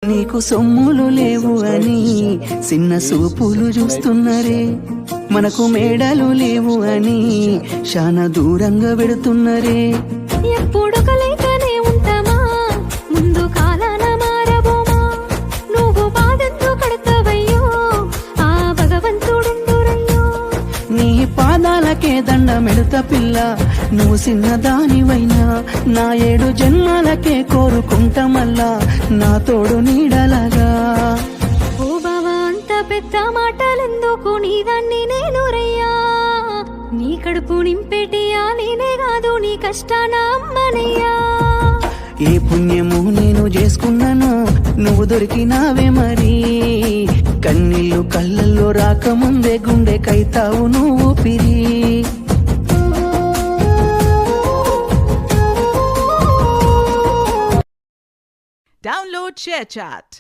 నీకు సొమ్ములు లేవు అని చిన్న సూపులు చూస్తున్నరే, మనకు మేడలు లేవు అని శానా దూరంగా పెడుతున్నరే. ఎప్పుడు కలయికనే ఉంటామా, ముందు కాలాన మారబోమా, నువ్వు బాధెంతో కడతావయ్యో, ఆ భగవంతుడుండురయ్యో. నీ పాదాలకే దండమెడుత పిల్ల, నువ్వు చిన్నదానివైనా నా 7 జన్మాలకే కోరుకుంటా మల్లా నా తోడు నీడలాగా. ఓ బావా అంత పెద్ద మాటలెందుకు, నీదాన్ని నేను రయ్యా, నీ కడుపు నింపేటియా నేనే కాదు, నీ కష్టాన అమ్మనయ్యా. ఏ పుణ్యము నేను చేసుకున్నాను, నువ్వు దొరికినావే మరి. కన్నీళ్ళు కళ్ళల్లో రాకముందే గుండె కైతావు నువ్వు పిరి. Download ShareChat.